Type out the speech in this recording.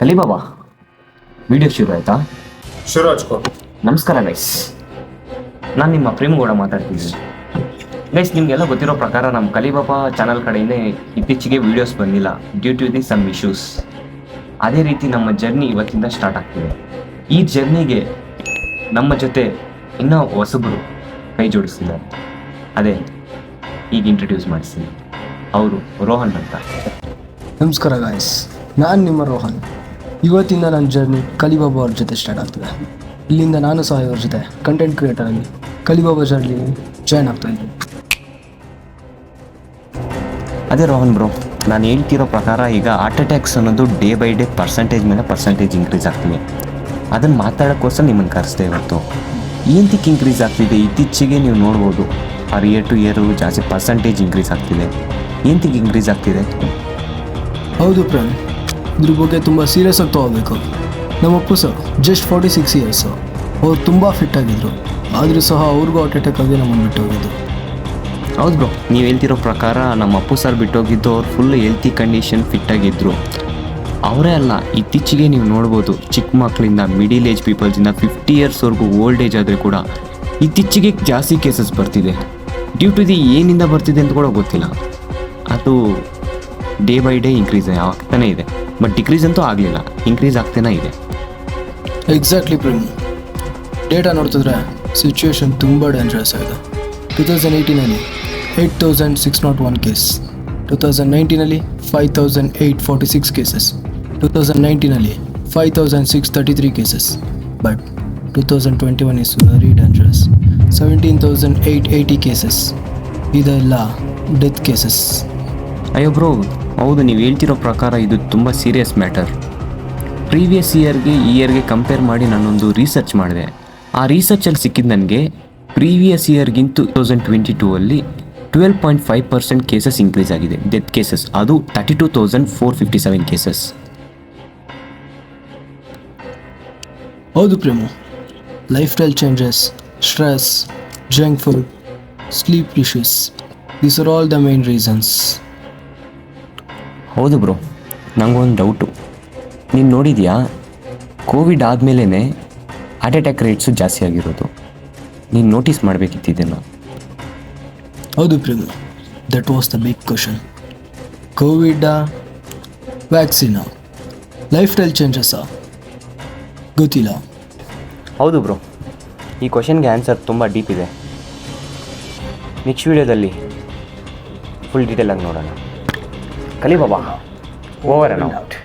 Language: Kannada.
ಕಲಿಬಾಬಾ ವಿಡಿಯೋ ಶುರು ಆಯ್ತಾ? ಶುರು ಹಚ್ಕೋ. ನಮಸ್ಕಾರ ಗೈಸ್, ನಾನು ನಿಮ್ಮ ಪ್ರೇಮಗೌಡ ಮಾತಾಡ್ತಿದ್ದೀನಿ. ಗೈಸ್, ನಿಮಗೆಲ್ಲ ಗೊತ್ತಿರೋ ಪ್ರಕಾರ ನಮ್ಮ ಕಲಿಬಾಬಾ ಚಾನಲ್ ಕಡೆಯಿಂದ ಇತ್ತೀಚೆಗೆ ವೀಡಿಯೋಸ್ ಬಂದಿಲ್ಲ due to the some issues. ಅದೇ ರೀತಿ ನಮ್ಮ ಜರ್ನಿ ಇವತ್ತಿಂದ ಸ್ಟಾರ್ಟ್ ಆಗ್ತಿದೆ. ಈ ಜರ್ನಿಗೆ ನಮ್ಮ ಜೊತೆ ಇನ್ನೂ ಹೊಸಬರು ಕೈ ಜೋಡಿಸ್ತಿದ್ದಾರೆ. ಅದೇ ಈಗ ಇಂಟ್ರಡ್ಯೂಸ್ ಮಾಡಿಸ್ತೀನಿ. ಅವರು ರೋಹನ್ ಅಂತ. ನಮಸ್ಕಾರ ಗಾಯ್ಸ್, ನಾನು ನಿಮ್ಮ ರೋಹನ್. ಇವತ್ತಿಂದ ನನ್ನ ಜರ್ನಿ ಕಲಿಬಾಬಾ ಅವ್ರ ಜೊತೆ ಸ್ಟಾರ್ಟ್ ಆಗ್ತದೆ. ಇಲ್ಲಿಂದ ನಾನು ಸಹ ಇವ್ರ ಜೊತೆ ಕಂಟೆಂಟ್ ಕ್ರಿಯೇಟರಲ್ಲಿ ಕಲಿಬಾಬಾ ಜರ್ನಿ ಜಾಯ್ನ್ ಆಗ್ತಾ ಇದ್ದೀನಿ. ಅದೇ ರೋಹನ್ ಬ್ರೋ, ನಾನು ಹೇಳ್ತಿರೋ ಪ್ರಕಾರ ಈಗ ಹಾರ್ಟ್ ಅಟ್ಯಾಕ್ಸ್ ಅನ್ನೋದು ಡೇ ಬೈ ಡೇ ಪರ್ಸೆಂಟೇಜ್ ಮೇಲೆ ಪರ್ಸೆಂಟೇಜ್ ಇಂಕ್ರೀಸ್ ಆಗ್ತಿದೆ. ಅದನ್ನು ಮಾತಾಡೋಕ್ಕೋಸ್ಕರ ನಿಮ್ಮನ್ನು ಕರೆಸ್ತಾ ಇವತ್ತು. ಏನಕ್ಕೆ ಇಂಕ್ರೀಸ್ ಆಗ್ತಿದೆ ಇತ್ತೀಚೆಗೆ ನೀವು ನೋಡ್ಬೋದು. ಆರ್ ಇಯರ್ ಟು ಇಯರು ಜಾಸ್ತಿ ಪರ್ಸೆಂಟೇಜ್ ಇಂಕ್ರೀಸ್ ಆಗ್ತಿದೆ. ಏನಕ್ಕೆ ಇಂಕ್ರೀಸ್ ಆಗ್ತಿದೆ? ಹೌದು ಪ್ರೇಮ್, ಇದ್ರ ಬಗ್ಗೆ ತುಂಬ ಸೀರಿಯಸ್ ಆಗಿ ತೊಗೋಬೇಕು. ನಮ್ಮ ಅಪ್ಪು ಸರ್ ಜಸ್ಟ್ 46 ಇಯರ್ಸು. ಅವ್ರು ತುಂಬ ಫಿಟ್ ಆಗಿದ್ರು, ಆದರೂ ಸಹ ಅವ್ರಿಗೂ ಹಾರ್ಟ್ ಅಟ್ಯಾಕ್ ಆಗಿ ನಮ್ಮನ್ನು ಬಿಟ್ಟು ಹೋಗಿದ್ದು. ಹೌದು ಬ್ರೋ, ನೀವು ಹೇಳ್ತಿರೋ ಪ್ರಕಾರ ನಮ್ಮ ಅಪ್ಪು ಸರ್ ಬಿಟ್ಟೋಗಿದ್ದು ಅವ್ರು ಫುಲ್ ಹೆಲ್ತಿ ಕಂಡೀಷನ್ ಫಿಟ್ಟಾಗಿದ್ದರು. ಅವರೇ ಅಲ್ಲ, ಇತ್ತೀಚೆಗೆ ನೀವು ನೋಡ್ಬೋದು ಚಿಕ್ಕ ಮಕ್ಕಳಿಂದ ಮಿಡಿಲ್ ಏಜ್ ಪೀಪಲ್ಸಿಂದ 50 ಇಯರ್ಸ್ವರೆಗೂ ಓಲ್ಡ್ ಏಜ್ ಆದರೆ ಕೂಡ ಇತ್ತೀಚೆಗೆ ಜಾಸ್ತಿ ಕೇಸಸ್ ಬರ್ತಿದೆ. ಡ್ಯೂ ಟು ದಿ ಏನಿಂದ ಬರ್ತಿದೆ ಅಂತ ಕೂಡ ಗೊತ್ತಿಲ್ಲ. ಅದು ಡೇ ಬೈ ಡೇ ಇಂಕ್ರೀಸ್ ಆಗ್ತಾನೆ ಇದೆ. ಬಟ್ ಡಿಕ್ರೀಸ್ ಅಂತೂ ಆಗಲಿಲ್ಲ, ಇಂಕ್ರೀಸ್ ಆಗ್ತಾನೆ ಇದೆ. ಎಕ್ಸಾಕ್ಟ್ಲಿ ಪ್ರೇಮ್, ಡೇಟಾ ನೋಡ್ತಿದ್ರೆ ಸಿಚುವೇಶನ್ ತುಂಬ ಡೇಂಜರಸ್ ಆಗಿದೆ. 2018 8,601 case, 2019 5,846 cases, 2019 5,633 cases. But 2021 is very dangerous. 17,880 cases. ಇದೆಲ್ಲ ಡೆತ್ ಕೇಸಸ್. ಅಯ್ಯೋ ಬ್ರೋ, ಹೌದು, ನೀವು ಹೇಳ್ತಿರೋ ಪ್ರಕಾರ ಇದು ತುಂಬ ಸೀರಿಯಸ್ ಮ್ಯಾಟರ್. ಪ್ರೀವಿಯಸ್ ಇಯರ್ಗೆ ಈ ಇಯರ್ಗೆ ಕಂಪೇರ್ ಮಾಡಿ ನಾನೊಂದು ರಿಸರ್ಚ್ ಮಾಡಿದೆ. ಆ ರಿಸರ್ಚಲ್ಲಿ ಸಿಕ್ಕಿದ್ದು ನನಗೆ ಪ್ರೀವಿಯಸ್ ಇಯರ್ಗಿಂತ 2022 12.5% ಕೇಸಸ್ ಇನ್ಕ್ರೀಸ್ ಆಗಿದೆ, ಡೆತ್ ಕೇಸಸ್. ಅದು 32,457 ಕೇಸಸ್. ಹೌದು frame, life style changes, stress, junk food, sleep issues, these are all the main reasons. ಹೌದು ಬ್ರೋ, ನನಗೊಂದು ಡೌಟು. ನೀನು ನೋಡಿದ್ಯಾ, ಕೋವಿಡ್ ಆದಮೇಲೆ ಹಾರ್ಟ್ ಅಟ್ಯಾಕ್ ರೇಟ್ಸು ಜಾಸ್ತಿ ಆಗಿರೋದು. ನೀನು ನೋಟಿಸ್ ಮಾಡಬೇಕಿತ್ತು ಇದನ್ನು. ಹೌದು ಪ್ರೇಮು, that was the big question. ಕೋವಿಡಾ, ವ್ಯಾಕ್ಸಿನಾ, ಲೈಫ್ ಸ್ಟೈಲ್ ಚೇಂಜಸ್ಸಾ? ಗೊತ್ತಿಲ್ಲ. ಹೌದು ಬ್ರೋ, ಈ ಕ್ವಶನ್ಗೆ ಆನ್ಸರ್ ತುಂಬ ಡೀಪ್ ಇದೆ. ನೆಕ್ಸ್ಟ್ ವೀಡಿಯೋದಲ್ಲಿ ಫುಲ್ ಡೀಟೇಲಾಗಿ ನೋಡೋಣ. ಕಲಿಬಾಬಾ ಓವರ್ ಆ್ಯಂಡ್ ಔಟ್.